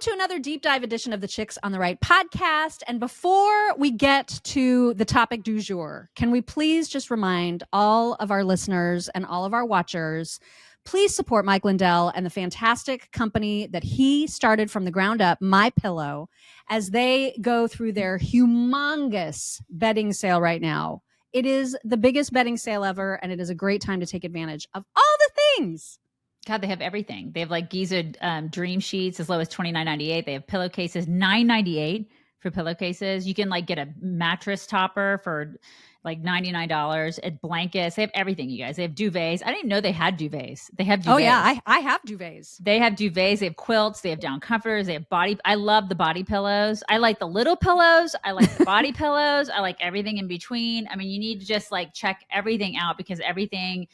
to another deep dive edition of the Chicks on the Right podcast. And before we get to the topic du jour, can we please just remind all of our listeners and all of our watchers, please support Mike Lindell and the fantastic company that he started from the ground up, My Pillow, as they go through their humongous bedding sale right now. It is the biggest bedding sale ever, and it is a great time to take advantage of all the things. God, they have everything. They have like Giza dream sheets as low as $29.98. They have pillowcases, $9.98 for pillowcases. You can like get a mattress topper for like $99 at blankets. They have everything, you guys. They have duvets. I didn't even know they had duvets. They have duvets. Oh yeah, I have duvets. They have duvets. They have quilts. They have down comforters. They have body. I love the body pillows. I like the little pillows. I like the body pillows. I like everything in between. I mean, you need to just like check everything out because everything,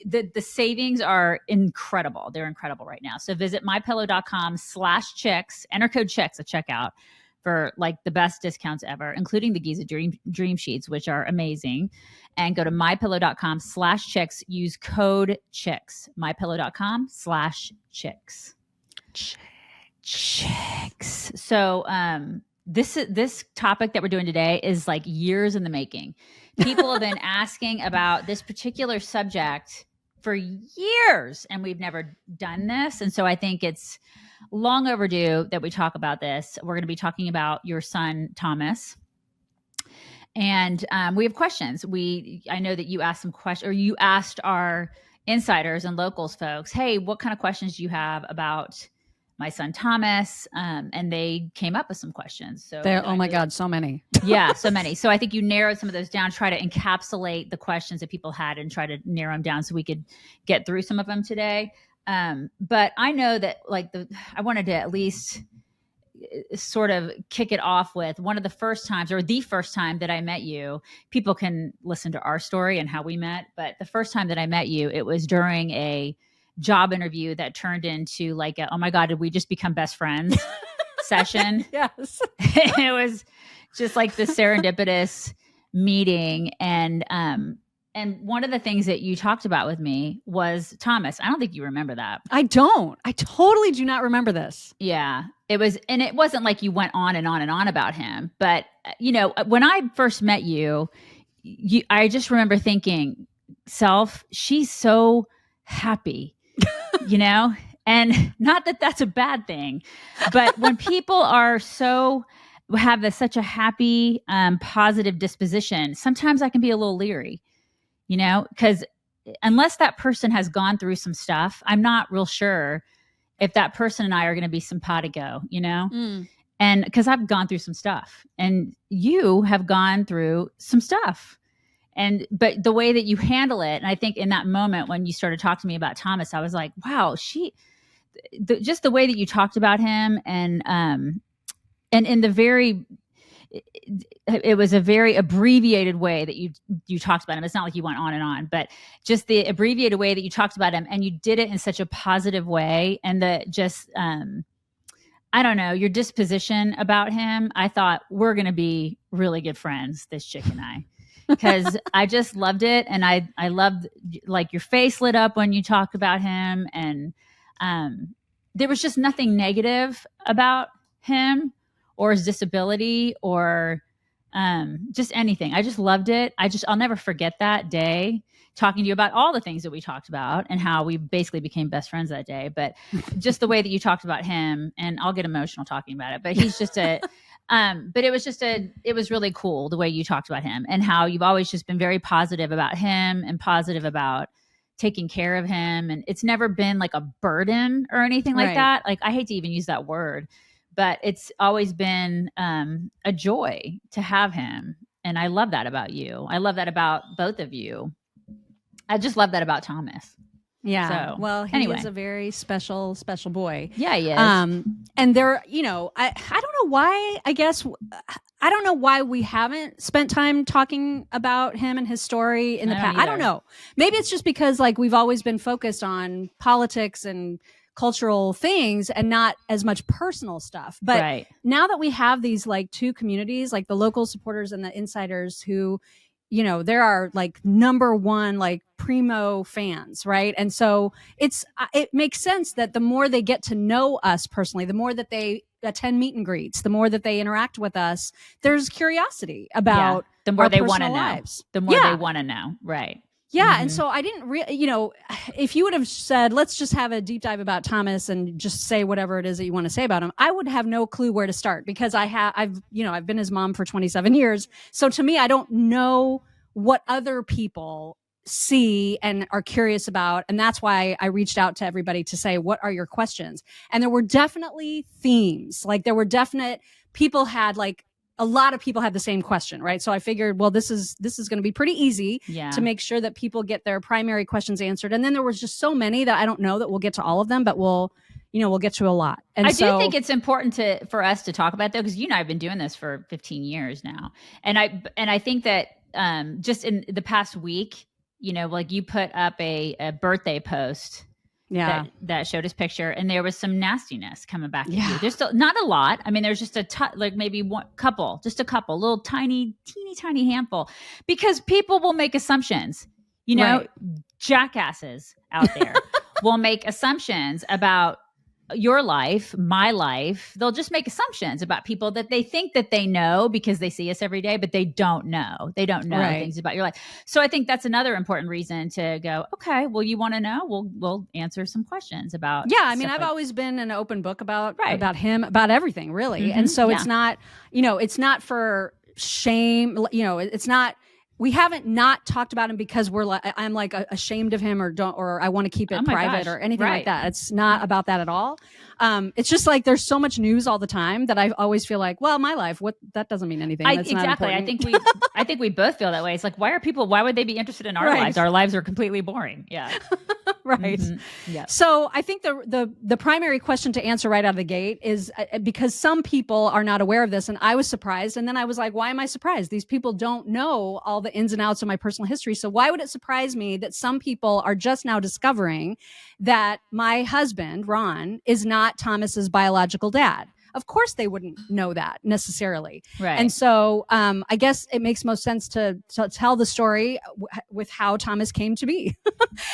the savings are incredible. They're incredible right now. So visit mypillow.com/chicks, enter code chicks at checkout for like the best discounts ever, including the Giza dream sheets, which are amazing. And go to mypillow.com/chicks, use code chicks, mypillow.com/chicks. Chicks. So, this topic that we're doing today is like years in the making. People have been asking about this particular subject for years, and we've never done this. And so I think it's long overdue that we talk about this. We're going to be talking about your son, Thomas. And we have questions. I know that you asked some questions, or you asked our insiders and locals folks, hey, what kind of questions do you have about my son Thomas? And they came up with some questions. So oh my God, so many. Yeah, so many. So I think you narrowed some of those down, try to encapsulate the questions that people had and try to narrow them down so we could get through some of them today. But I know that like I wanted to at least sort of kick it off with one of the first times, or the first time that I met you. People can listen to our story and how we met, but the first time that I met you, it was during a job interview that turned into like oh my God, did we just become best friends session? Yes. It was just like the serendipitous meeting. And one of the things that you talked about with me was Thomas. I don't think you remember that. I don't. I totally do not remember this. Yeah. It was, and it wasn't like you went on and on and on about him, but you know, when I first met you, I just remember thinking, she's so happy, you know, and not that that's a bad thing, but when people are have such a happy, positive disposition, sometimes I can be a little leery, you know, because unless that person has gone through some stuff, I'm not real sure if that person and I are going to be simpatico, you know? And because I've gone through some stuff and you have gone through some stuff. But the way that you handle it, and I think in that moment when you started talking to me about Thomas, I was like, wow, just the way that you talked about him and in the it was a very abbreviated way that you talked about him. It's not like you went on and on, but just the abbreviated way that you talked about him, and you did it in such a positive way. And I don't know, your disposition about him, I thought we're going to be really good friends, this chick and I, because I just loved it. And I loved like your face lit up when you talked about him. And there was just nothing negative about him or his disability or just anything. I just loved it. I'll never forget that day talking to you about all the things that we talked about and how we basically became best friends that day. But just the way that you talked about him, and I'll get emotional talking about it, but he's just but it was really cool the way you talked about him and how you've always just been very positive about him and positive about taking care of him. And it's never been like a burden or anything like that. Like, I hate to even use that word, but it's always been a joy to have him. And I love that about you. I love that about both of you. I just love that about Thomas. Yeah. So, well, he is a very special, special boy. Yeah, he is. And there, you know, I don't know why, I don't know why we haven't spent time talking about him and his story in the past. I don't know. Maybe it's just because like we've always been focused on politics and cultural things and not as much personal stuff. But now that we have these like two communities, like the local supporters and the insiders who there are like number one, like primo fans, right? And so it makes sense that the more they get to know us personally, the more that they attend meet and greets, the more that they interact with us, there's curiosity about the more our they want to personal know. lives. The more they want to know, right? Yeah. And so I didn't really, if you would have said, let's just have a deep dive about Thomas and just say whatever it is that you want to say about him, I would have no clue where to start, because I've been his mom for 27 years. So to me, I don't know what other people see and are curious about. And that's why I reached out to everybody to say, what are your questions? And there were definitely themes. Like there were definite people had like, a lot of people had the same question, right? So I figured, well, this is going to be pretty easy to make sure that people get their primary questions answered. And then there was just so many that I don't know that we'll get to all of them, but we'll get to a lot. And I do think it's important for us to talk about, though, because you and I have been doing this for 15 years now, and I think that just in the past week, like you put up a birthday post. Yeah. That showed his picture, and there was some nastiness coming back at you. There's still not a lot. I mean, there's just like maybe just a couple, little teeny tiny handful, because people will make assumptions. Right. Jackasses out there will make assumptions about your life, my life. They'll just make assumptions about people that they think that they know because they see us every day, but they don't know. They don't know things about your life. So I think that's another important reason to go, okay, well, you want to know? We'll answer some questions about. Yeah. I mean, I've always been an open book about him, about everything, really. And so it's not, it's not for shame. It's not, we haven't not talked about him because I'm like ashamed of him or I want to keep it private or anything like that. It's not about that at all. It's just like there's so much news all the time that I always feel like, well, my life, that doesn't mean anything. Exactly. I think we both feel that way. It's like, why would they be interested in our lives? Our lives are completely boring. Yeah. Right. Mm-hmm. Yeah. So I think the primary question to answer right out of the gate is because some people are not aware of this, and I was surprised. And then I was like, why am I surprised? These people don't know all the ins and outs of my personal history. So why would it surprise me that some people are just now discovering that my husband, Ron, is not Thomas's biological dad? Of course they wouldn't know that necessarily. Right. And so I guess it makes most sense to tell the story with how Thomas came to be.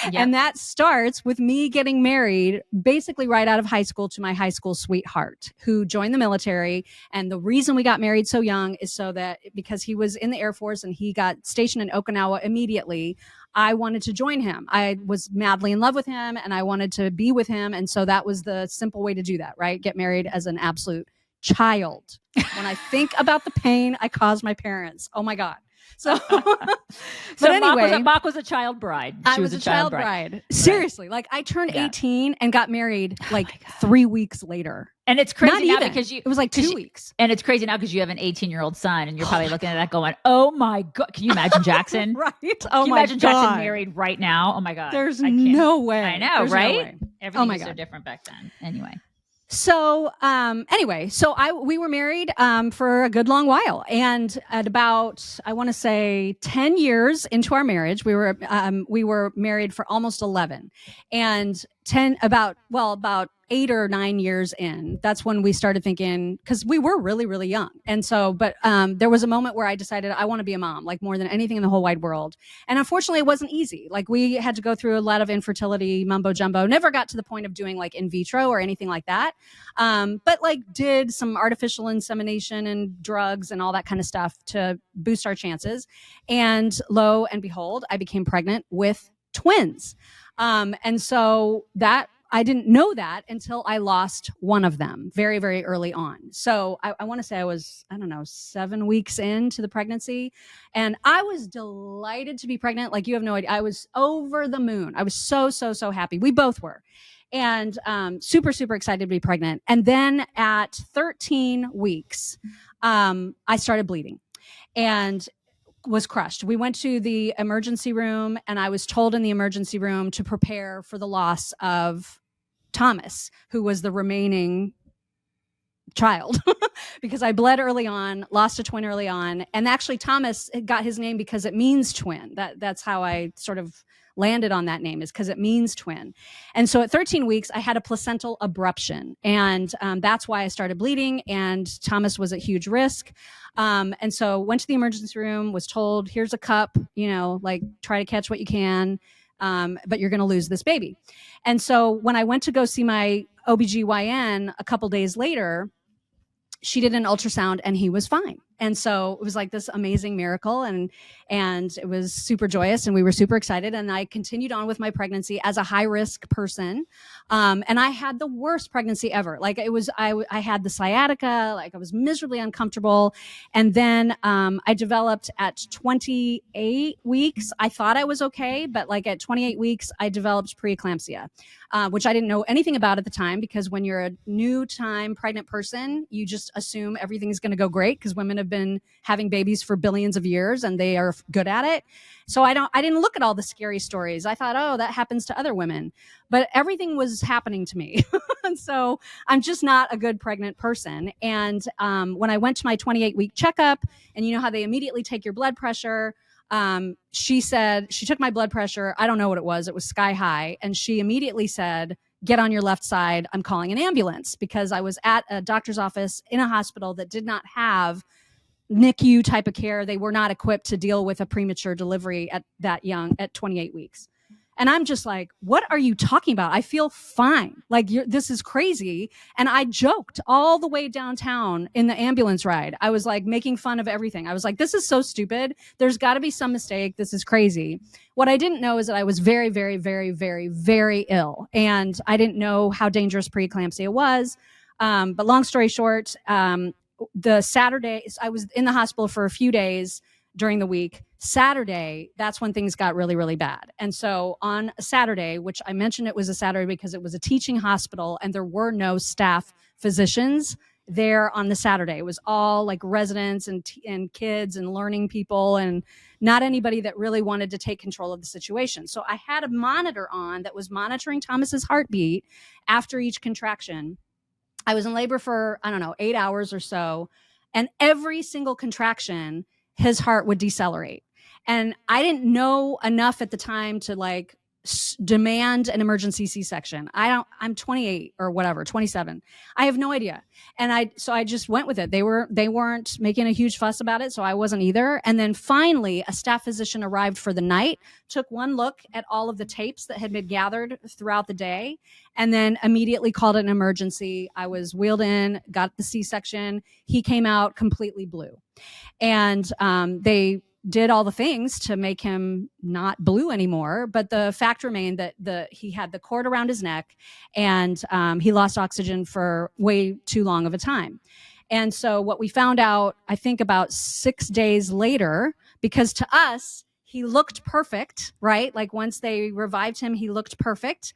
Yep. And that starts with me getting married basically right out of high school to my high school sweetheart who joined the military. And the reason we got married so young is because he was in the Air Force and he got stationed in Okinawa immediately. I wanted to join him. I was madly in love with him and I wanted to be with him. And so that was the simple way to do that, right? Get married as an absolute child. When I think about the pain I caused my parents, oh my God. So anyway, Mock was a child bride. She was a child bride. Seriously, like I turned 18 and got married like 3 weeks later. And it's crazy now because it was like 2 weeks. And it's crazy now because you have an 18-year-old son and you're probably looking at that going, oh my God. Can you imagine Jackson? Right. Can you imagine Jackson married right now? Oh my God. There's no way. I know, There's right? No way. Everything was so different back then. Anyway. So, we were married, for a good long while. And at about, I want to say 10 years into our marriage, we were married for almost 11 and about 8 or 9 years in, that's when we started thinking, because we were really, really young. And so, but there was a moment where I decided I want to be a mom, like more than anything in the whole wide world. And unfortunately, it wasn't easy. Like we had to go through a lot of infertility mumbo jumbo, never got to the point of doing like in vitro or anything like that. But like did some artificial insemination and drugs and all that kind of stuff to boost our chances. And lo and behold, I became pregnant with twins. And so I didn't know that until I lost one of them very, very early on. So I want to say I was, 7 weeks into the pregnancy, and I was delighted to be pregnant. Like you have no idea. I was over the moon. I was so, so, so happy. We both were. And super, super excited to be pregnant. And then at 13 weeks, I started bleeding and was crushed. We went to the emergency room and I was told in the emergency room to prepare for the loss of Thomas, who was the remaining child, because I bled early on, lost a twin early on. And actually Thomas got his name because it means twin. That's how I sort of landed on that name is because it means twin. And so at 13 weeks, I had a placental abruption. And that's why I started bleeding. And Thomas was at huge risk. And so went to the emergency room, was told, here's a cup, like try to catch what you can. But you're going to lose this baby. And so when I went to go see my OBGYN a couple days later, she did an ultrasound and he was fine. And so it was like this amazing miracle, and it was super joyous, and we were super excited. And I continued on with my pregnancy as a high risk person. And I had the worst pregnancy ever. Like I had the sciatica, like I was miserably uncomfortable. And then I developed at 28 weeks. I thought I was okay, but like at 28 weeks, I developed preeclampsia, which I didn't know anything about at the time, because when you're a new time pregnant person, you just assume everything's going to go great because women have been having babies for billions of years and they are good at it. So I didn't look at all the scary stories. I thought, oh, that happens to other women, but everything was happening to me. And so I'm just not a good pregnant person. And when I went to my 28-week checkup, and you know how they immediately take your blood pressure, she said, she took my blood pressure. I don't know what it was. It was sky high. And she immediately said, get on your left side. I'm calling an ambulance, because I was at a doctor's office in a hospital that did not have NICU type of care. They were not equipped to deal with a premature delivery at that young, at 28 weeks. And I'm just like, what are you talking about? I feel fine. Like, this is crazy. And I joked all the way downtown in the ambulance ride. I was like making fun of everything. I was like, this is so stupid. There's got to be some mistake. This is crazy. What I didn't know is that I was very, very, very, very, very ill. And I didn't know how dangerous preeclampsia was. But long story short, the Saturday, I was in the hospital for a few days during the week. Saturday, that's when things got really, really bad. And so on a Saturday, which I mentioned it was a Saturday because it was a teaching hospital and there were no staff physicians there on the Saturday. It was all like residents and kids and learning people, and not anybody that really wanted to take control of the situation. So I had a monitor on that was monitoring Thomas's heartbeat after each contraction. I was in labor for, 8 hours or so. And every single contraction, his heart would decelerate. And I didn't know enough at the time to like demand an emergency C-section. I'm 28 or whatever, 27. I have no idea. And I just went with it. They weren't making a huge fuss about it, so I wasn't either. And then finally, a staff physician arrived for the night, took one look at all of the tapes that had been gathered throughout the day, and then immediately called it an emergency. I was wheeled in, got the C-section. He came out completely blue. And they did all the things to make him not blue anymore. But the fact remained that he had the cord around his neck, and he lost oxygen for way too long of a time. And so what we found out, I think about 6 days later, because to us, he looked perfect, right? Like once they revived him, he looked perfect.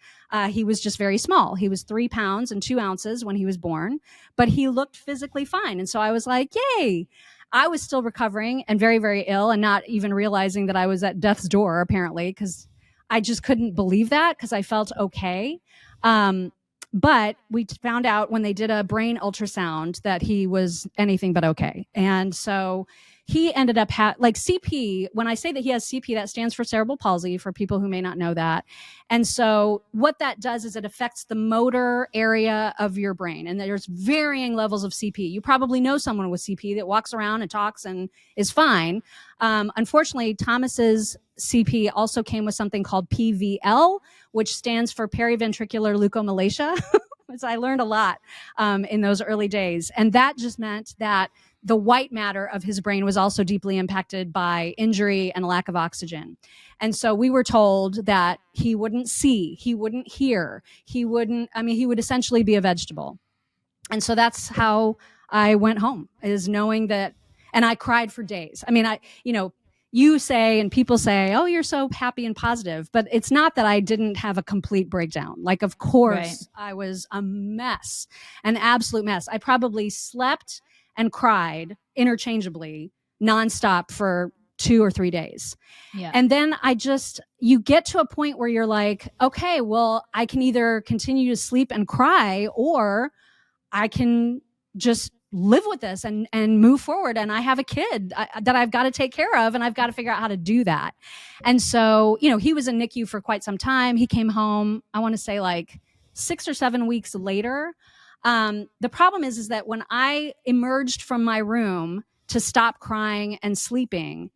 He was just very small. He was 3 pounds and 2 ounces when he was born, but he looked physically fine. And so I was like, yay. I was still recovering and very, very ill, and not even realizing that I was at death's door, apparently, because I just couldn't believe that, because I felt okay. But we found out when they did a brain ultrasound that he was anything but okay. And so he ended up like CP. When I say that he has CP, that stands for cerebral palsy, for people who may not know that. And so what that does is it affects the motor area of your brain. And there's varying levels of CP. You probably know someone with CP that walks around and talks and is fine. Unfortunately, Thomas's CP also came with something called PVL, which stands for periventricular leukomalacia. So I learned a lot in those early days. And that just meant that the white matter of his brain was also deeply impacted by injury and lack of oxygen. And so we were told that he wouldn't see, he wouldn't hear, he would essentially be a vegetable. And so that's how I went home, is knowing that. And I cried for days. You say, and people say, oh, you're so happy and positive, but it's not that I didn't have a complete breakdown. Like, of course, right. I was a mess, an absolute mess. I probably slept and cried interchangeably nonstop for 2 or 3 days. Yeah. And then you get to a point where you're like, okay, well, I can either continue to sleep and cry, or I can just live with this and move forward. And I have a kid that I've got to take care of, and I've got to figure out how to do that. And so, he was in NICU for quite some time. He came home, I want to say like 6 or 7 weeks later. The problem is that when I emerged from my room to stop crying and sleeping,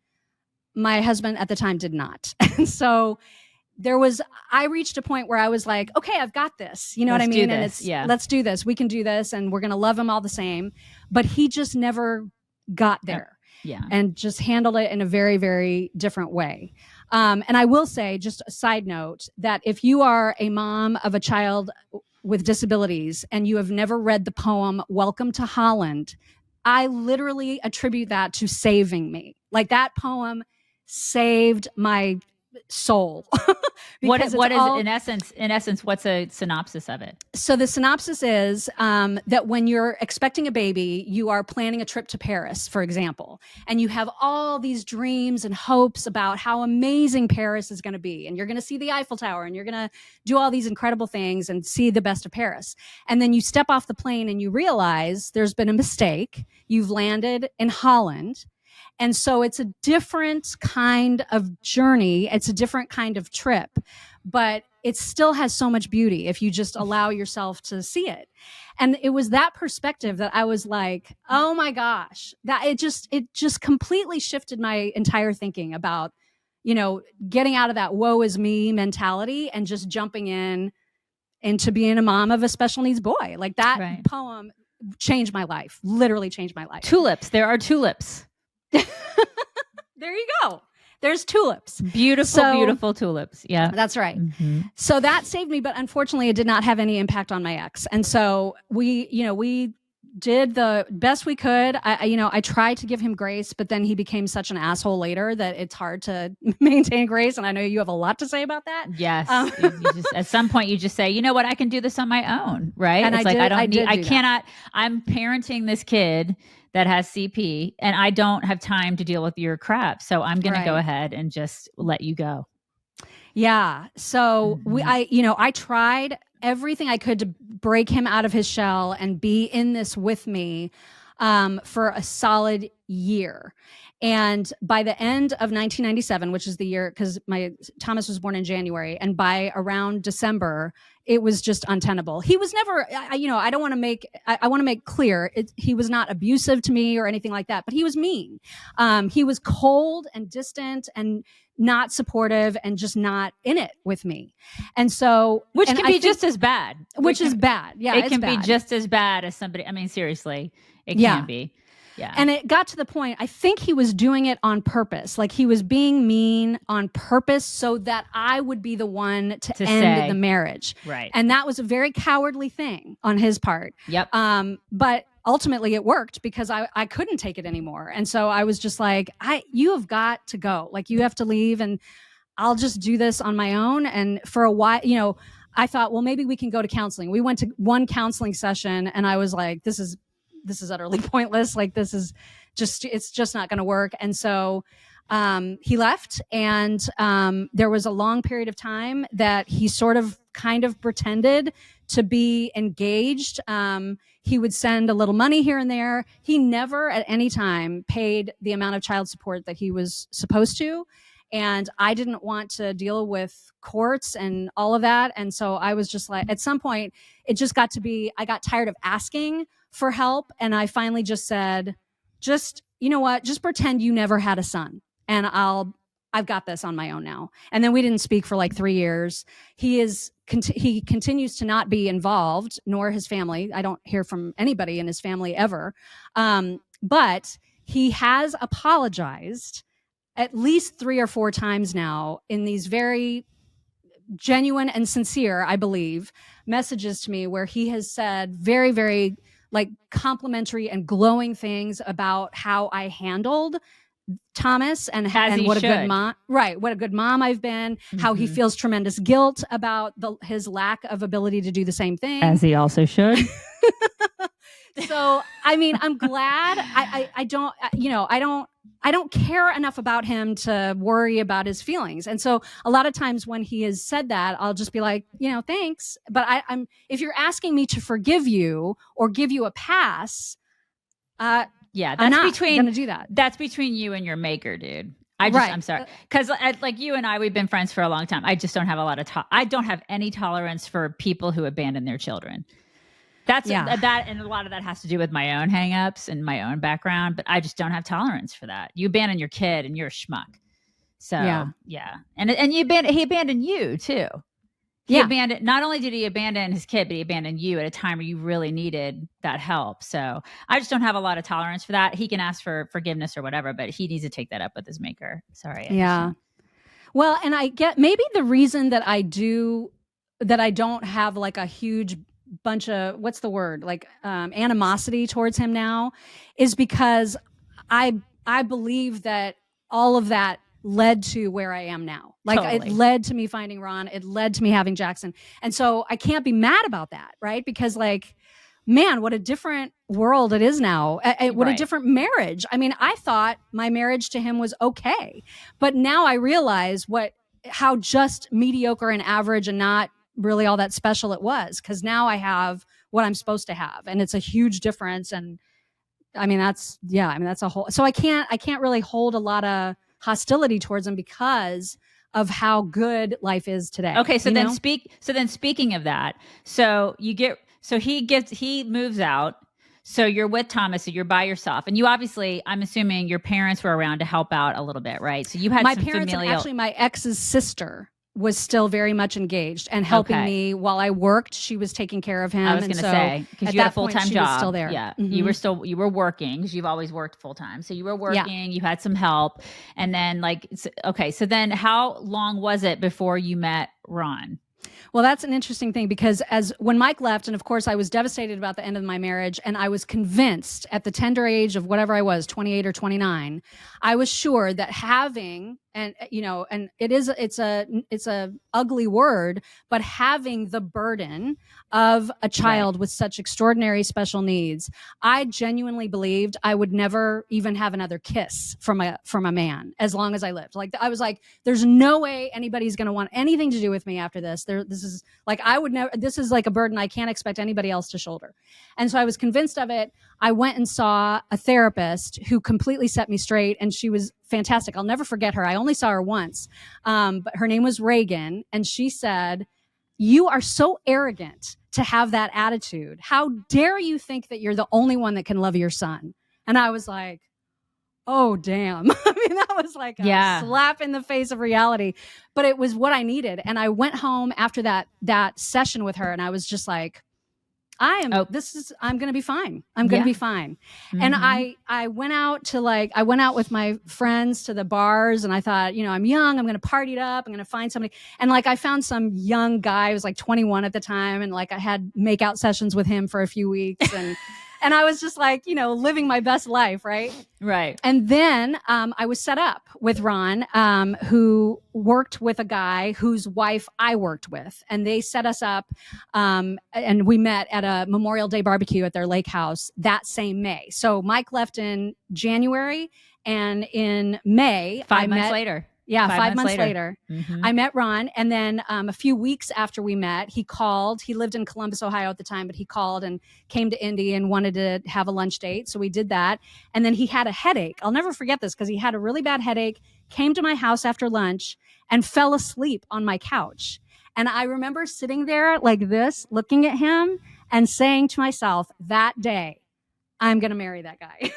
my husband at the time did not. And so I reached a point where I was like, okay, I've got this. You know what I mean? And let's do this. We can do this, and we're going to love him all the same. But he just never got there. Yeah. And just handled it in a very, very different way. And I will say, just a side note, that if you are a mom of a child with disabilities and you have never read the poem Welcome to Holland, I literally attribute that to saving me. Like, that poem saved my soul. What is in essence, what's a synopsis of it? So the synopsis is that when you're expecting a baby, you are planning a trip to Paris, for example, and you have all these dreams and hopes about how amazing Paris is going to be, and you're going to see the Eiffel Tower, and you're going to do all these incredible things and see the best of Paris. And then you step off the plane and you realize there's been a mistake. You've landed in Holland. And so it's a different kind of journey. It's a different kind of trip, but it still has so much beauty if you just allow yourself to see it. And it was that perspective that I was like, oh my gosh, that it just completely shifted my entire thinking about, getting out of that woe is me mentality and just jumping into being a mom of a special needs boy. Like, that poem changed my life, literally changed my life. Tulips. There are tulips. There you go. There's tulips. Beautiful tulips. Yeah. That's right. Mm-hmm. So that saved me, but unfortunately it did not have any impact on my ex. And so we did the best we could. I tried to give him grace, but then he became such an asshole later that it's hard to maintain grace. And I know you have a lot to say about that. Yes. You just, at some point you just say, you know what, I can do this on my own. Right. And I'm parenting this kid that has CP, and I don't have time to deal with your crap. So I'm going to go ahead and just let you go. Yeah. So I tried everything I could to break him out of his shell and be in this with me for a solid year. And by the end of 1997, which is the year, because Thomas was born in January, and by around December, it was just untenable. He was never, I want to make clear, he was not abusive to me or anything like that, but he was mean. He was cold and distant and not supportive and just not in it with me. And so, which can be just as bad. Which is bad. Yeah. It can be just as bad as somebody. I mean, seriously, it can be. Yeah. And it got to the point, I think he was doing it on purpose. Like, he was being mean on purpose so that I would be the one to end the marriage. Right. And that was a very cowardly thing on his part. Yep. But ultimately it worked because I couldn't take it anymore. And so I was just like, you have got to go. Like, you have to leave, and I'll just do this on my own. And for a while, I thought, well, maybe we can go to counseling. We went to one counseling session, and I was like, this is utterly pointless. Like, it's just not going to work. And so he left, and there was a long period of time that he sort of kind of pretended to be engaged. He would send a little money here and there. He never at any time paid the amount of child support that he was supposed to. And I didn't want to deal with courts and all of that. And so I was just like, at some point, it just got to be, I got tired of asking for help. And I finally just said, you know what, just pretend you never had a son, and I've got this on my own now. And then we didn't speak for like 3 years. He continues to not be involved, nor his family. I don't hear from anybody in his family ever. But he has apologized at least 3 or 4 times now in these very genuine and sincere, I believe, messages to me, where he has said very, very like complimentary and glowing things about how I handled Thomas and what a good mom, right? What a good mom I've been. Mm-hmm. How he feels tremendous guilt about his lack of ability to do the same thing, as he also should. So, I mean, I'm glad. I don't. I don't care enough about him to worry about his feelings. And so a lot of times when he has said that, I'll just be like, thanks. But I'm if you're asking me to forgive you or give you a pass, yeah, I'm that's not going to do that. That's between you and your maker, dude. Right. I'm sorry. Because like you and I, we've been friends for a long time. I just don't have a lot of I don't have any tolerance for people who abandon their children. That and a lot of that has to do with my own hangups and my own background, but I just don't have tolerance for that. You abandon your kid and you're a schmuck. So yeah. And he abandoned you too. Abandoned, not only did he abandon his kid, but he abandoned you at a time where you really needed that help. So I just don't have a lot of tolerance for that. He can ask for forgiveness or whatever, but he needs to take that up with his maker. Sorry. Well, and I get maybe the reason that I don't have like a huge bunch of what's the word like animosity towards him now is because I believe that all of that led to where I am now. Like It led to me finding Ron. It led to me having Jackson. And so I can't be mad about that, right? Because like, man, what a different world it is now. What a different marriage. I mean, I thought my marriage to him was okay, but now I realize how just mediocre and average and not really all that special it was, because now I have what I'm supposed to have, and it's a huge difference. And I mean, that's a whole. So I can't really hold a lot of hostility towards him because of how good life is today. Okay, so then speaking of that, he moves out. So you're with Thomas, so you're by yourself, and you obviously, I'm assuming your parents were around to help out a little bit, right? So you had my some parents familial. And actually, my ex's sister was still very much engaged and helping me while I worked. She was taking care of him. I was going to say, because you had a full-time job. Was still there. Yeah. Mm-hmm. You were working, because you've always worked full-time. So you were working, you had some help. And then so then how long was it before you met Ron? Well, that's an interesting thing, because when Mike left, and of course I was devastated about the end of my marriage, and I was convinced at the tender age of whatever I was, 28 or 29, I was sure that having, and it's a ugly word, but having the burden of a child with such extraordinary special needs, I genuinely believed I would never even have another kiss from a man as long as I lived. Like, I was like, there's no way anybody's going to want anything to do with me after this. This is like, I would never, this is like a burden I can't expect anybody else to shoulder. And so I was convinced of it. I went and saw a therapist who completely set me straight, and she was fantastic. I'll never forget her. I only saw her once, but her name was Reagan, and she said, "You are so arrogant to have that attitude. How dare you think that you're the only one that can love your son?" And I was like, oh, damn. I mean, that was like a slap in the face of reality, but it was what I needed. And I went home after that session with her, and I was just like, I'm going to be fine. I'm going to be fine. Mm-hmm. And I went out with my friends to the bars, and I thought, I'm young, I'm going to party it up. I'm going to find somebody. And I found some young guy who was 21 at the time. And I had makeout sessions with him for a few weeks, and and I was just living my best life. Right. Right. And then I was set up with Ron, who worked with a guy whose wife I worked with. And they set us up, and we met at a Memorial Day barbecue at their lake house that same May. So Mike left in January, and in May, 5 months later. Yeah, 5 months later, mm-hmm. I met Ron. And then a few weeks after we met, he called. He lived in Columbus, Ohio at the time, but he called and came to Indy and wanted to have a lunch date. So we did that. And then he had a headache. I'll never forget this, because he had a really bad headache, came to my house after lunch, and fell asleep on my couch. And I remember sitting there like this, looking at him and saying to myself, that day, I'm going to marry that guy.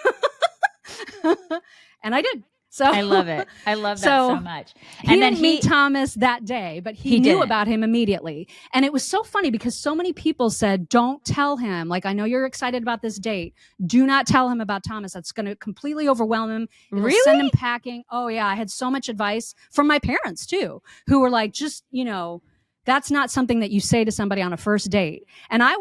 And I did. So I love it. I love that so much. And he didn't meet Thomas that day, but he knew about him immediately. And it was so funny, because so many people said, don't tell him. I know you're excited about this date. Do not tell him about Thomas. That's going to completely overwhelm him. It'll send him packing. Oh yeah. I had so much advice from my parents too, who were like, just, that's not something that you say to somebody on a first date. And I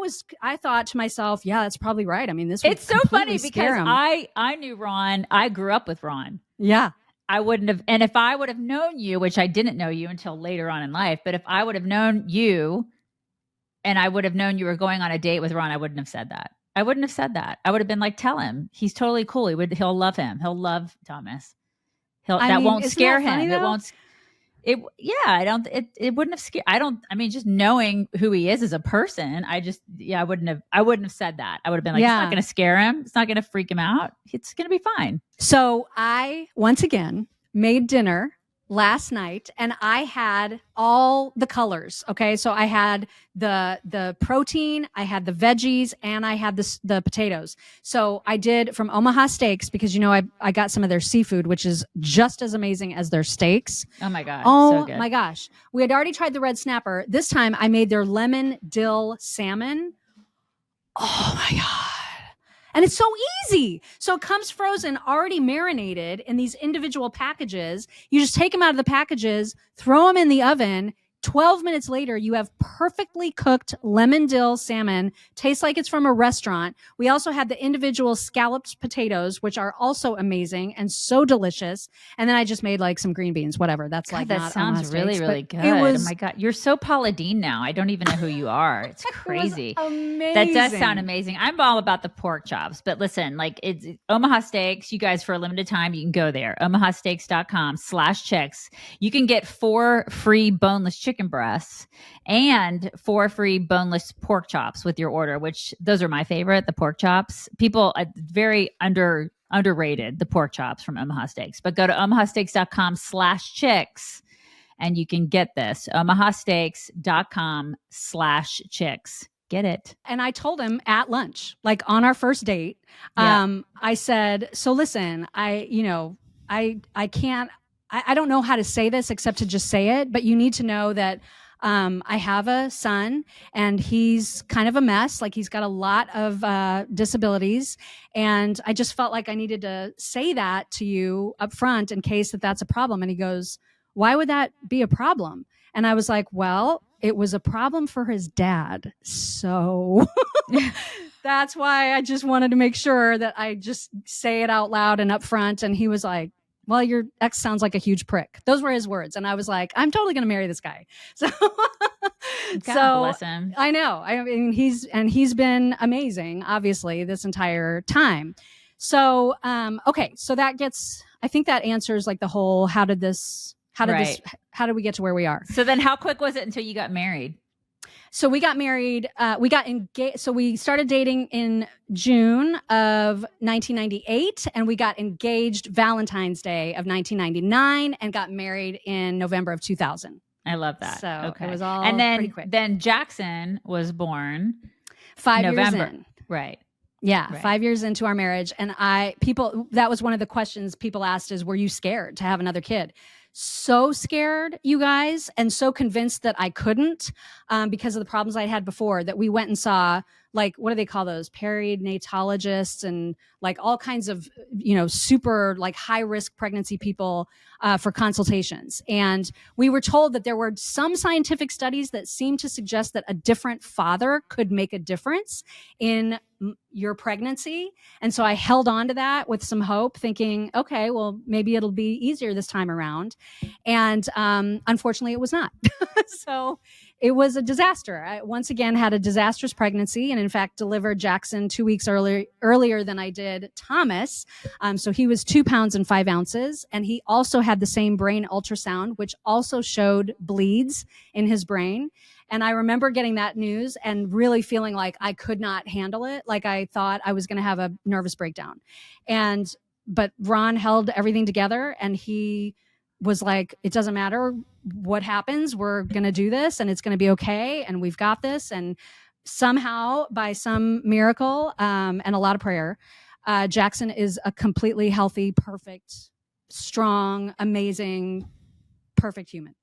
thought to myself, yeah, that's probably right. I mean, it's so funny, because I knew Ron. I grew up with Ron. Yeah. I wouldn't have. And if I would have known you, which I didn't know you until later on in life, but if I would have known you and I would have known you were going on a date with Ron, I wouldn't have said that. I wouldn't have said that. I would have been like, tell him he's totally cool. He'll love him. He'll love Thomas. That won't isn't scare that funny, him. though? It won't. It wouldn't have scared. Just knowing who he is as a person, I wouldn't have said that. I would have been like, it's not going to scare him. It's not going to freak him out. It's going to be fine. So I, once again, made dinner last night and I had all the colors. Okay. So I had the protein, I had the veggies, and I had the potatoes. So I did from Omaha Steaks because, I got some of their seafood, which is just as amazing as their steaks. Oh my God. Oh so good. my gosh. We had already tried the red snapper. This time I made their lemon dill salmon. Oh my God. And it's so easy. So it comes frozen, already marinated in these individual packages. You just take them out of the packages, throw them in the oven. 12 minutes later, you have perfectly cooked lemon dill salmon. Tastes like it's from a restaurant. We also had the individual scalloped potatoes, which are also amazing and so delicious. And then I just made like some green beans, whatever. That's God, like that not sounds Omaha really, Steaks, really but good. it was, oh my God. You're so Paula Deen now. I don't even know who you are. It's crazy. It was amazing. That does sound amazing. I'm all about the pork chops, but listen, like it's Omaha Steaks. You guys, for a limited time, you can go there. omahasteaks.com/chicks. You can get 4 free boneless chicken breasts and 4 free boneless pork chops with your order, which those are my favorite, the pork chops. People very underrated, the pork chops from Omaha Steaks. But go to omahasteaks.com/chicks and you can get this. omahasteaks.com/chicks. Get it. And I told him at lunch, like on our first date, I said, so listen, I can't, I don't know how to say this except to just say it, but you need to know that I have a son and he's kind of a mess. Like he's got a lot of disabilities. And I just felt like I needed to say that to you up front in case that's a problem. And he goes, why would that be a problem? And I was like, well, it was a problem for his dad. So that's why I just wanted to make sure that I just say it out loud and up front. And he was like, well, your ex sounds like a huge prick. Those were his words. And I was like, I'm totally going to marry this guy. So, God bless him. I know. I mean, he's been amazing, obviously, this entire time. So, okay. So I think that answers like the whole, how did we get to where we are? So then how quick was it until you got married? So we got married, we got engaged. So we started dating in June of 1998 and we got engaged Valentine's Day of 1999 and got married in November of 2000. I love that. So okay. It was all pretty quick. Then Jackson was born 5 November. years in. Right. Yeah. Right. 5 years into our marriage. And that was one of the questions people asked is, were you scared to have another kid? So scared, you guys, and so convinced that I couldn't because of the problems I had before that we went and saw, like, what do they call those? Perinatologists and like all kinds of, super like high risk pregnancy people for consultations. And we were told that there were some scientific studies that seemed to suggest that a different father could make a difference in your pregnancy. And so I held on to that with some hope, thinking, okay, well, maybe it'll be easier this time around. And unfortunately, it was not. So it was a disaster. I once again had a disastrous pregnancy and in fact delivered Jackson 2 weeks earlier than I did Thomas. So he was 2 pounds and 5 ounces. And he also had the same brain ultrasound, which also showed bleeds in his brain. And I remember getting that news and really feeling like I could not handle it. Like I thought I was going to have a nervous breakdown. But Ron held everything together and he was like, it doesn't matter what happens. We're going to do this and it's going to be okay. And we've got this. And somehow by some miracle and a lot of prayer, Jackson is a completely healthy, perfect, strong, amazing, perfect human.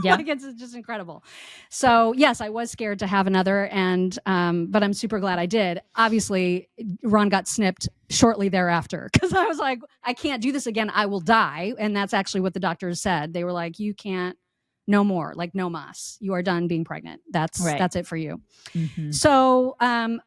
Yeah. Like it's just incredible. So yes, I was scared to have another but I'm super glad I did. Obviously, Ron got snipped shortly thereafter because I was like, I can't do this again. I will die. And that's actually what the doctors said. They were like, you can't, no more, like no mas. You are done being pregnant. That's it for you. Mm-hmm. So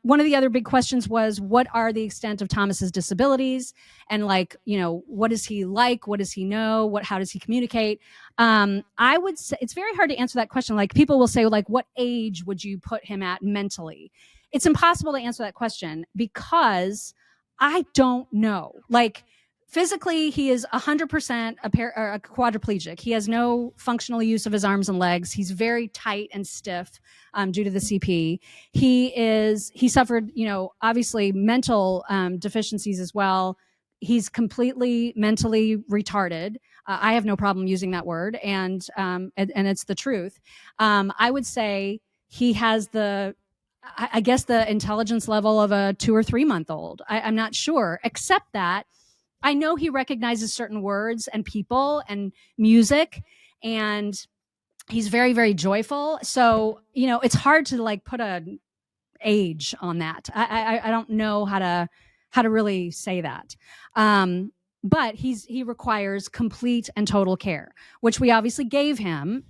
one of the other big questions was, what are the extent of Thomas's disabilities? And like, what is he like? What does he know? How does he communicate? I would say it's very hard to answer that question. Like people will say, like, what age would you put him at mentally? it's impossible to answer that question because I don't know. Like, physically, he is 100% a quadriplegic. He has no functional use of his arms and legs. He's very tight and stiff due to the CP. He suffered, obviously mental deficiencies as well. He's completely mentally retarded. I have no problem using that word, and it's the truth. I would say he has I guess the intelligence level of a 2 or 3 month old. I'm not sure, except that I know he recognizes certain words and people and music, and he's very, very joyful. So, it's hard to like put a age on that. I don't know how to really say that. But he requires complete and total care, which we obviously gave him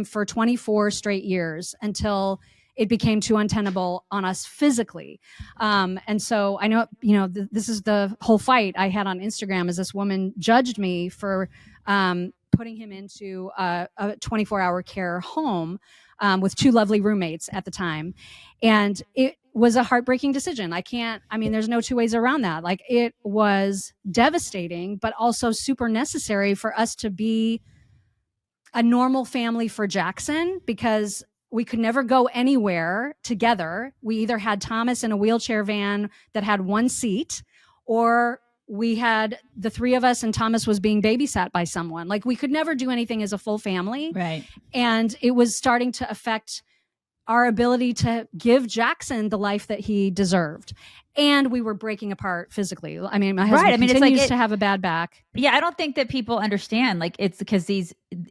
for 24 straight years until it became too untenable on us physically. And so I know, this is the whole fight I had on Instagram, is this woman judged me for putting him into a 24-hour care home with 2 lovely roommates at the time. And it was a heartbreaking decision. There's no 2 ways around that. Like, it was devastating, but also super necessary for us to be a normal family for Jackson, because we could never go anywhere together. We either had Thomas in a wheelchair van that had 1 seat, or we had the 3 of us and Thomas was being babysat by someone. Like, we could never do anything as a full family. Right. And it was starting to affect our ability to give Jackson the life that he deserved. And we were breaking apart physically. I mean, my husband continues to have a bad back. Yeah, I don't think that people understand. Like, it's because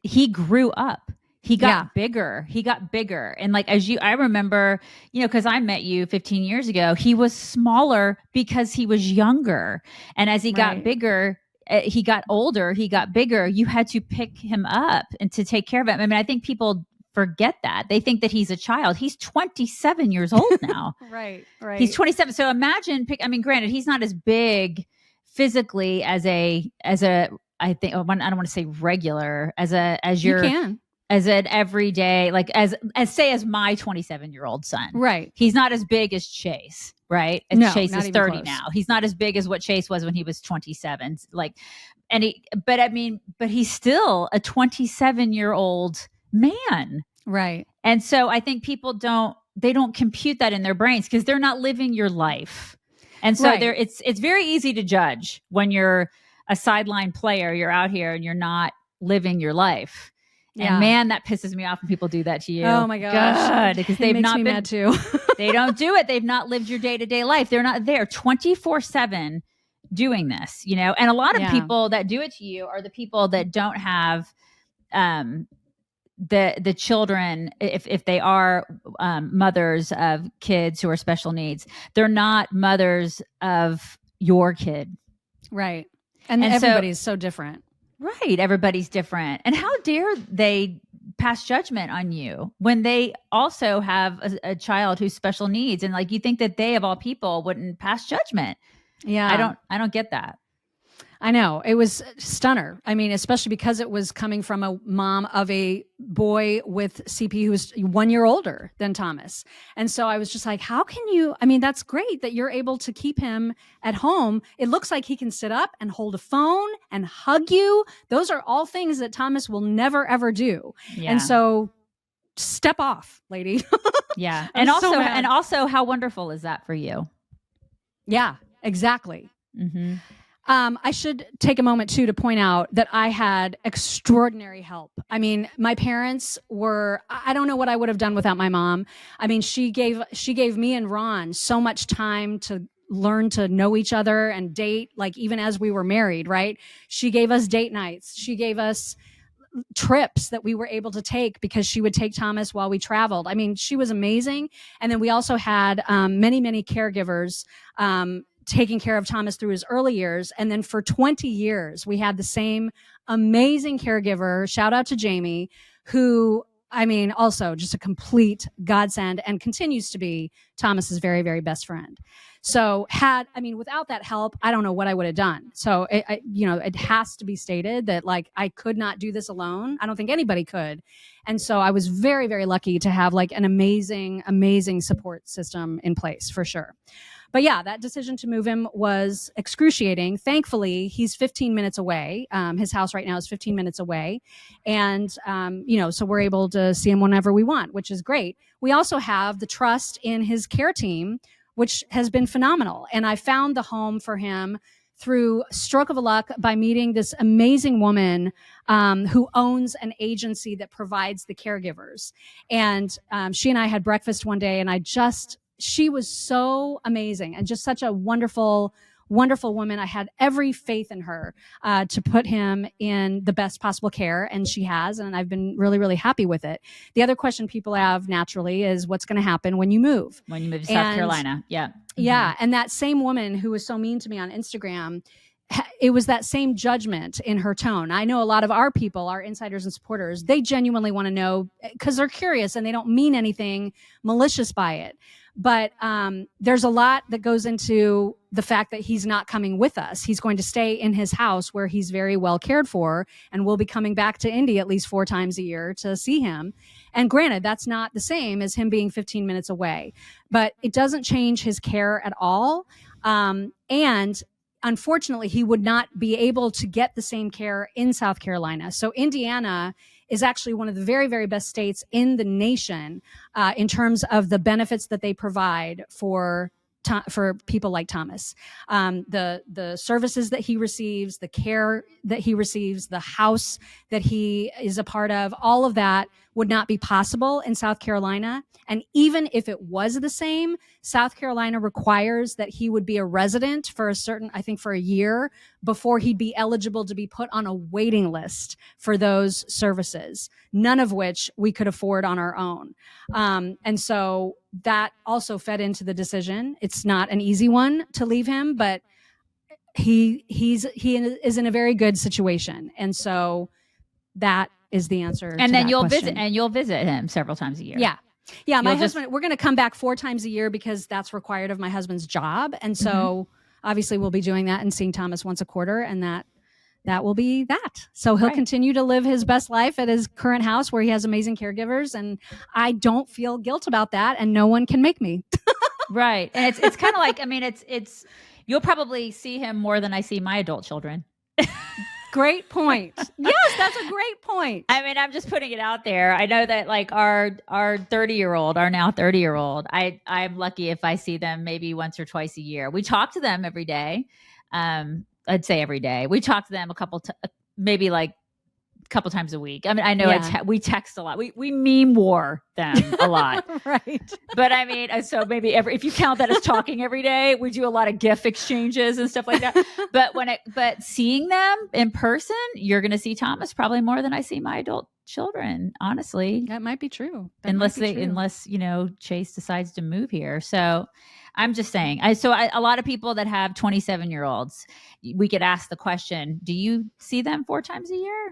he grew up. He got bigger. He got bigger. And like, I remember, because I met you 15 years ago, he was smaller because he was younger. And as he got bigger, he got older, he got bigger. You had to pick him up and to take care of him. I mean, I think people forget that. They think that he's a child. He's 27 years old now. Right. He's 27. So imagine, granted, he's not as big physically as I think, I don't want to say regular, as an everyday, like as my 27-year-old son. Right. He's not as big as Chase, right? No, Chase is 30 close. now. He's not as big as what Chase was when he was 27. Like, but he's still a 27-year-old man. Right. And so I think people don't compute that in their brains because they're not living your life. And so it's very easy to judge when you're a sideline player, you're out here and you're not living your life. Yeah. And man, that pisses me off when people do that to you. Oh my gosh. Because they've not been mad too. They don't do it. They've not lived your day-to-day life. They're not there 24/7 doing this, And a lot of people that do it to you are the people that don't have the children, if they are mothers of kids who are special needs, they're not mothers of your kid. Right. And everybody's so different. Right. Everybody's different. And how dare they pass judgment on you when they also have a child who's special needs? And like, you think that they, of all people, wouldn't pass judgment. Yeah. I don't get that. I know. It was stunner. I mean, especially because it was coming from a mom of a boy with CP who was 1 year older than Thomas. And so I was just like, how can you, that's great that you're able to keep him at home. It looks like he can sit up and hold a phone and hug you. Those are all things that Thomas will never, ever do. Yeah. And so step off, lady. Yeah. And also how wonderful is that for you? Yeah, exactly. Mm-hmm. I should take a moment too to point out that I had extraordinary help. I mean, my parents I don't know what I would have done without my mom. I mean, she gave me and Ron so much time to learn to know each other and date, like even as we were married, right? She gave us date nights. She gave us trips that we were able to take because she would take Thomas while we traveled. I mean, she was amazing. And then we also had many, many caregivers taking care of Thomas through his early years. And then for 20 years, we had the same amazing caregiver, shout out to Jamie, who I mean, also just a complete godsend, and continues to be Thomas's very, very best friend. So without that help, I don't know what I would have done. So it has to be stated that like I could not do this alone. I don't think anybody could. And so I was very, very lucky to have like an amazing, amazing support system in place for sure. But yeah, that decision to move him was excruciating. Thankfully, he's 15 minutes away. His house right now is 15 minutes away. And, so we're able to see him whenever we want, which is great. We also have the trust in his care team, which has been phenomenal. And I found the home for him through stroke of a luck by meeting this amazing woman who owns an agency that provides the caregivers. And she and I had breakfast one day, and she was so amazing and just such a wonderful, wonderful woman. I had every faith in her to put him in the best possible care, and she has, and I've been really, really happy with it. The other question people have naturally is what's going to happen when you move? When you move to South Carolina. Yeah. Mm-hmm. Yeah. And that same woman who was so mean to me on Instagram, it was that same judgment in her tone. I know a lot of our people, our insiders and supporters, they genuinely want to know because they're curious and they don't mean anything malicious by it. But there's a lot that goes into the fact that he's not coming with us. He's going to stay in his house where he's very well cared for, and we'll be coming back to Indy at least 4 times a year to see him. And granted, that's not the same as him being 15 minutes away, but it doesn't change his care at all. And unfortunately, he would not be able to get the same care in South Carolina. So Indiana is actually one of the very, very best states in the nation in terms of the benefits that they provide for people like Thomas. The services that he receives, the care that he receives, the house that he is a part of, all of that would not be possible in South Carolina. And even if it was the same, South Carolina requires that he would be a resident for for a year before he'd be eligible to be put on a waiting list for those services, none of which we could afford on our own. And so that also fed into the decision. It's not an easy one to leave him, but he is in a very good situation. And so that is the answer. And then you'll question. you'll visit him several times a year. Yeah. Yeah. My husband, we're going to come back 4 times a year because that's required of my husband's job. And so obviously we'll be doing that and seeing Thomas once a quarter, and that will be that. So he'll continue to live his best life at his current house where he has amazing caregivers. And I don't feel guilt about that, and no one can make me. Right. And it's kind of like, I mean, it's, you'll probably see him more than I see my adult children. Great point. Yes, that's a great point. I mean, I'm just putting it out there. I know that like our 30-year-old, our now 30-year-old, I'm lucky if I see them maybe once or twice a year. We talk to them every day. I'd say every day. We talk to them maybe like a couple times a week. I mean, I know we text a lot. We meme war them a lot. Right. But I mean, so maybe if you count that as talking every day, we do a lot of GIF exchanges and stuff like that. But seeing them in person, you're going to see Thomas probably more than I see my adult children, honestly. That might be true. Unless Chase decides to move here. So I'm just saying, a lot of people that have 27-year-olds, we could ask the question, do you see them 4 times a year?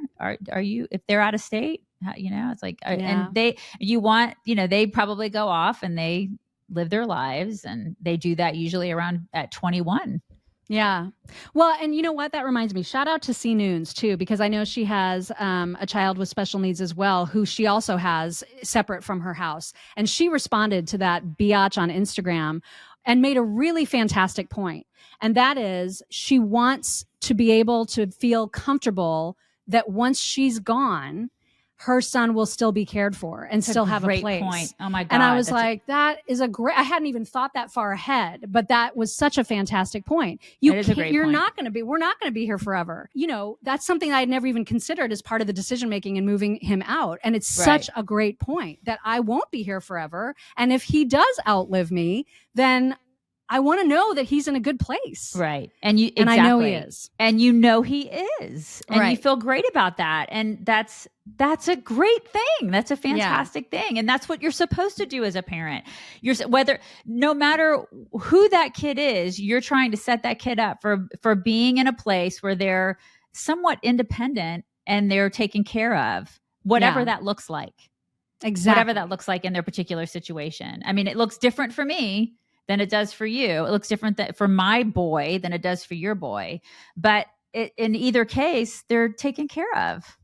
Are you, if they're out of state, it's like, and they probably go off and they live their lives, and they do that usually around at 21. Yeah. Well, and you know what? That reminds me, shout out to C Noons too, because I know she has a child with special needs as well, who she also has separate from her house. And she responded to that biatch on Instagram and made a really fantastic point. And that is, she wants to be able to feel comfortable that once she's gone, her son will still be cared for and still have a place. Point. Oh my God. And I was like, that is I hadn't even thought that far ahead, but that was such a fantastic point. We're not going to be here forever. That's something I had never even considered as part of the decision-making and moving him out. And it's such a great point that I won't be here forever. And if he does outlive me, then I want to know that he's in a good place. Right. And I know he is. And he is. And you feel great about that. And that's a great thing. That's a fantastic thing. And that's what you're supposed to do as a parent. No matter who that kid is, you're trying to set that kid up for being in a place where they're somewhat independent and they're taken care of, whatever that looks like. Exactly. Whatever that looks like in their particular situation. I mean, it looks different for me than it does for you. It looks different for my boy than it does for your boy. But in either case, they're taken care of.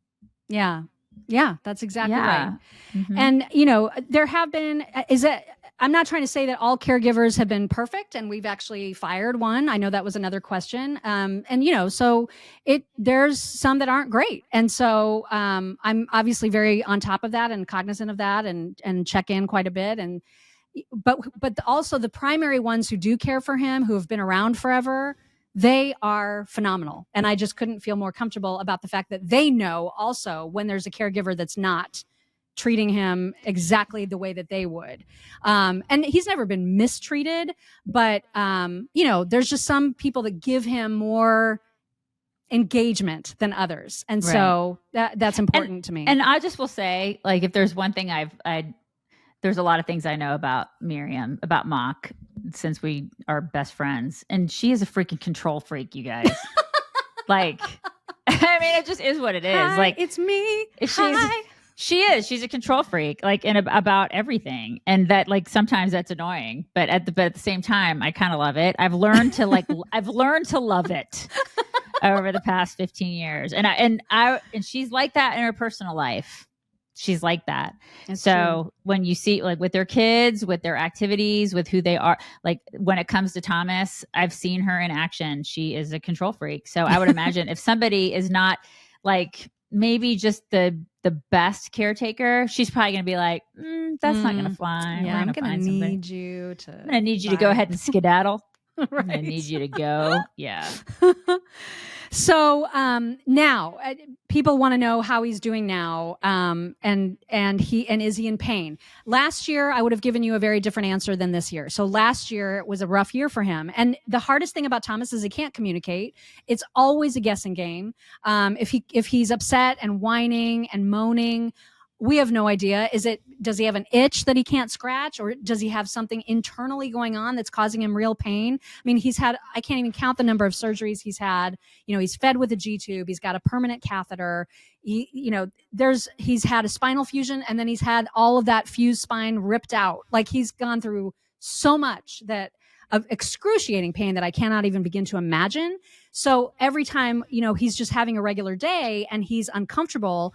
Yeah. Yeah, that's exactly right. Mm-hmm. And, there have been, I'm not trying to say that all caregivers have been perfect, and we've actually fired one. I know that was another question. And, so there's some that aren't great. And so I'm obviously very on top of that and cognizant of that and check in quite a bit. But also the primary ones who do care for him, who have been around forever, they are phenomenal. And I just couldn't feel more comfortable about the fact that they know also when there's a caregiver that's not treating him exactly the way that they would. And he's never been mistreated, but, there's just some people that give him more engagement than others. And so that's important to me. And I just will say, like, if there's one thing there's a lot of things I know about Miriam, about Mock, since we are best friends. And she is a freaking control freak, you guys. Like, I mean, it just is what it is. Hi, like, it's me. She is. She's a control freak, like, about everything. And that, like, sometimes that's annoying. But at the same time, I kind of love it. I've learned to love it over the past 15 years. And she's like that in her personal life. She's like that. That's so true. When you see, like, with their kids, with their activities, with who they are, like, when it comes to Thomas, I've seen her in action. She is a control freak. So I would imagine if somebody is not, like, maybe just the best caretaker, she's probably going to be like, that's not going to fly. Yeah, I'm going to need you to go ahead and skedaddle. Right. I'm going to need you to go. Yeah. So now people want to know how he's doing now, and is he in pain? Last year, I would have given you a very different answer than this year. So last year was a rough year for him, and the hardest thing about Thomas is he can't communicate. It's always a guessing game. If he's upset and whining and moaning, we have no idea. Does he have an itch that he can't scratch, or does he have something internally going on that's causing him real pain? I mean, I can't even count the number of surgeries he's had. He's fed with a G-tube. He's got a permanent catheter. He's had a spinal fusion, and then he's had all of that fused spine ripped out. Like, he's gone through so much of excruciating pain that I cannot even begin to imagine. So every time, he's just having a regular day and he's uncomfortable,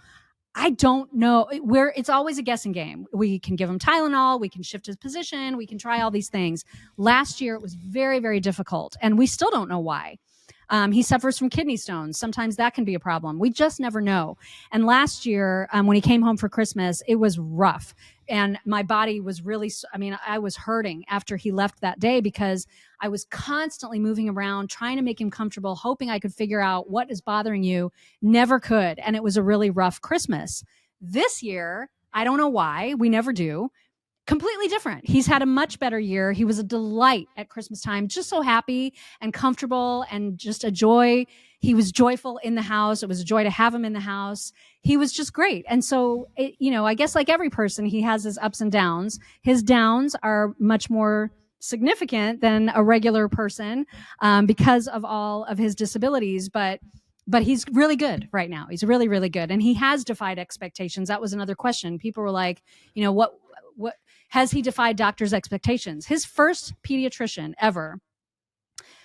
I don't know. It's always a guessing game. We can give him Tylenol. We can shift his position. We can try all these things. Last year, it was very, very difficult, and we still don't know why. He suffers from kidney stones. Sometimes that can be a problem. We just never know. And last year, when he came home for Christmas, it was rough. And my body was really, I was hurting after he left that day because I was constantly moving around, trying to make him comfortable, hoping I could figure out what is bothering you. Never could. And it was a really rough Christmas. This year, I don't know why. We never do. Completely different. He's had a much better year. He was a delight at Christmas time, just so happy and comfortable and just a joy. He was joyful in the house. It was a joy to have him in the house. He was just great. And so, I guess like every person, he has his ups and downs. His downs are much more significant than a regular person because of all of his disabilities. But he's really good right now. He's really, really good. And he has defied expectations. That was another question. People were like, what has he defied doctors' expectations? His first pediatrician ever,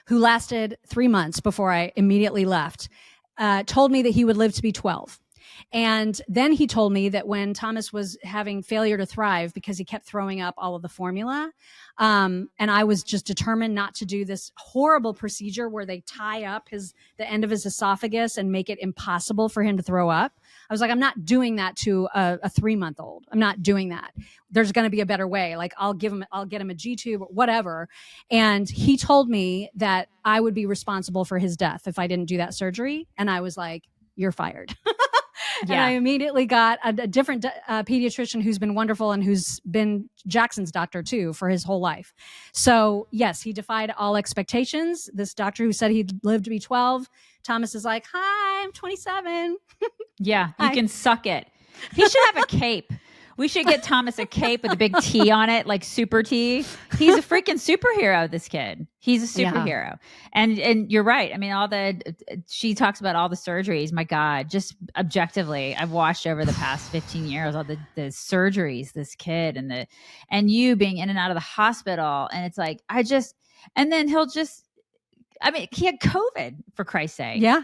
who lasted 3 months before I immediately left, told me that he would live to be 12. And then he told me that when Thomas was having failure to thrive because he kept throwing up all of the formula, and I was just determined not to do this horrible procedure where they tie up the end of his esophagus and make it impossible for him to throw up. I was like, I'm not doing that to a 3-month-old. I'm not doing that. There's going to be a better way. Like, I'll get him a G-tube or whatever. And he told me that I would be responsible for his death if I didn't do that surgery. And I was like, you're fired. Yeah. And I immediately got a different pediatrician who's been wonderful and who's been Jackson's doctor too for his whole life. So yes, he defied all expectations. This doctor who said he'd live to be 12, Thomas is like, hi, I'm 27. Yeah, you can suck it. He should have a cape We should get Thomas a cape with a big T on it, like Super T. He's a freaking superhero, this kid. He's a superhero. Yeah. And you're right. I mean, she talks about all the surgeries. My God, just objectively, I've watched over the past 15 years, all the surgeries, this kid and you being in and out of the hospital. And it's like, and then he had COVID, for Christ's sake. Yeah.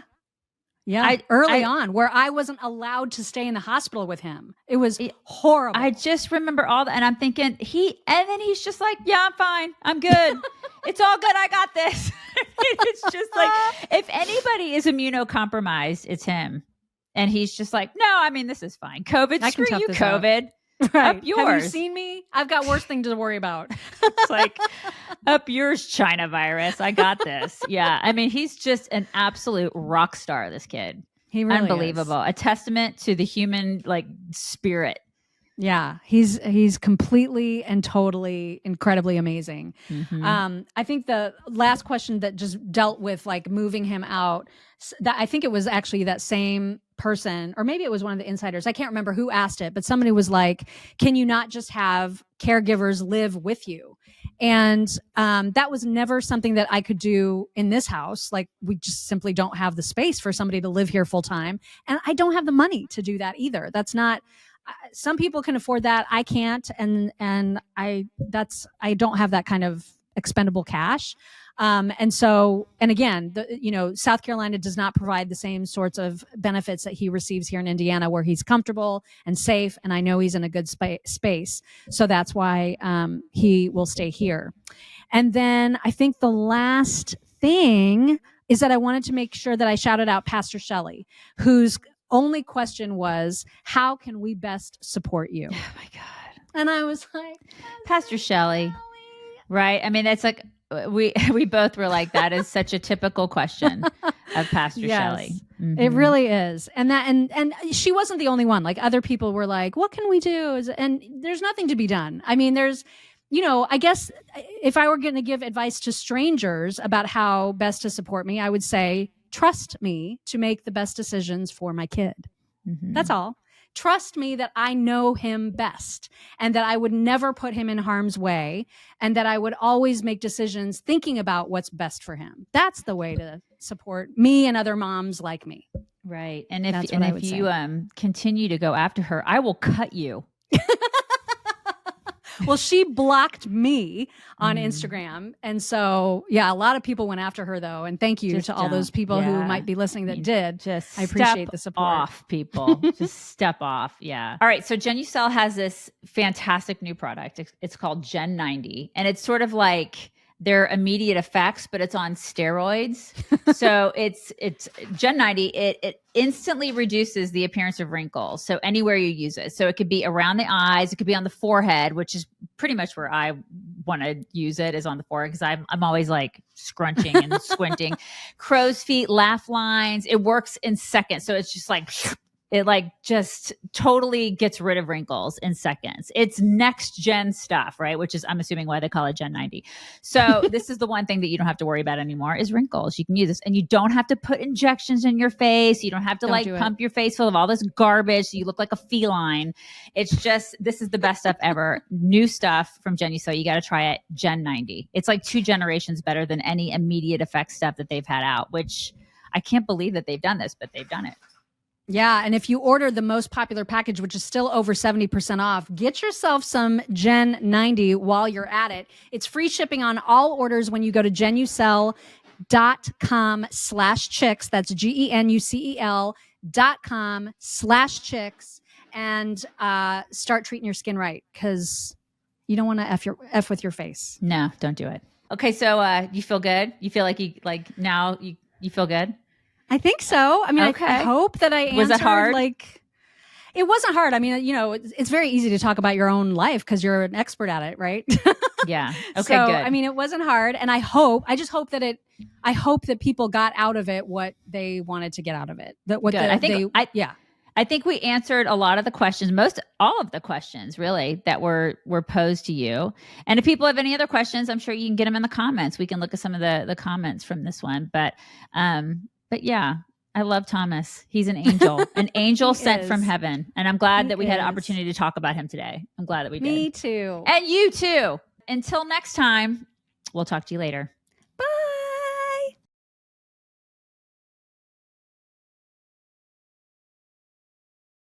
Yeah, early on, where I wasn't allowed to stay in the hospital with him. It was horrible. I just remember all that, and I'm thinking and then he's just like, yeah, I'm fine. I'm good. It's all good. I got this. It's just like, if anybody is immunocompromised, it's him. And he's just like, no, I mean, this is fine. COVID, screw you, COVID. Right. Up yours. Have you seen me? I've got worse things to worry about. It's like, up yours, China virus. I got this. Yeah. I mean, he's just an absolute rock star, this kid. He really Unbelievable. is. A testament to the human spirit. Yeah, he's completely and totally incredibly amazing. Mm-hmm. I think the last question that just dealt with moving him out, that I think it was actually that same person, or maybe it was one of the insiders. I can't remember who asked it, but somebody was like, can you not just have caregivers live with you? And that was never something that I could do in this house. We just simply don't have the space for somebody to live here full time. And I don't have the money to do that either. That's not, some people can afford that. I can't. And I don't have that kind of expendable cash. And again, South Carolina does not provide the same sorts of benefits that he receives here in Indiana, where he's comfortable and safe. And I know he's in a good space. So that's why he will stay here. And then I think the last thing is that I wanted to make sure that I shouted out Pastor Shelley, whose only question was, how can we best support you? Oh my God. And I was like, Pastor Shelley. Right. I mean, that's like, we both were like, that is such a typical question of Pastor Shelley. Mm-hmm. It really is. And and she wasn't the only one. Other people were like, what can we do? And there's nothing to be done. I mean, there's, I guess if I were going to give advice to strangers about how best to support me, I would say, trust me to make the best decisions for my kid. Mm-hmm. That's all. Trust me that I know him best, and that I would never put him in harm's way, and that I would always make decisions thinking about what's best for him. That's the way to support me and other moms like me. Right. And if you continue to go after her, I will cut you. Well, she blocked me on Instagram. And so, a lot of people went after her, though. And thank you to all those people who might be listening that did. I appreciate the support. Off, people. Just step off. Yeah. All right. So Genucell has this fantastic new product. It's called Gen 90. And it's sort of like their immediate effects, but it's on steroids. So it's Gen 90. It instantly reduces the appearance of wrinkles. So anywhere you use it. So it could be around the eyes. It could be on the forehead, which is pretty much where I want to use it, is on the forehead, because I'm always scrunching and squinting. Crow's feet, laugh lines. It works in seconds. So it's just it just totally gets rid of wrinkles in seconds. It's next gen stuff, right? Which is, I'm assuming, why they call it Gen 90. So this is the one thing that you don't have to worry about anymore, is wrinkles. You can use this, and you don't have to put injections in your face. You don't have to pump your face full of all this garbage so you look like a feline. It's just, this is the best stuff ever. New stuff from Genucell. You got to try it. Gen 90. It's 2 generations better than any immediate effect stuff that they've had out, which I can't believe that they've done this, but they've done it. Yeah. And if you order the most popular package, which is still over 70% off, get yourself some Gen 90 while you're at it. It's free shipping on all orders when you go to genucell.com/chicks. That's GENUCEL.com/chicks, and start treating your skin right, because you don't want to F with your face. No, don't do it. Okay. So you feel good? You feel like now you feel good? I think so. I mean, okay. I hope that I answered. Was it hard? It wasn't hard. I mean, it's very easy to talk about your own life because you're an expert at it, right? Yeah. Okay, so, good. I mean, it wasn't hard. And I just hope that people got out of it what they wanted to get out of it. I think we answered a lot of the questions, all of the questions really that were posed to you. And if people have any other questions, I'm sure you can get them in the comments. We can look at some of the comments from this one, but yeah, I love Thomas. He's an angel, an angel sent from is. heaven. And I'm glad He that we had an is. opportunity to talk about him today. I'm glad that we did. Me too. And you too. Until next time, we'll talk to you later.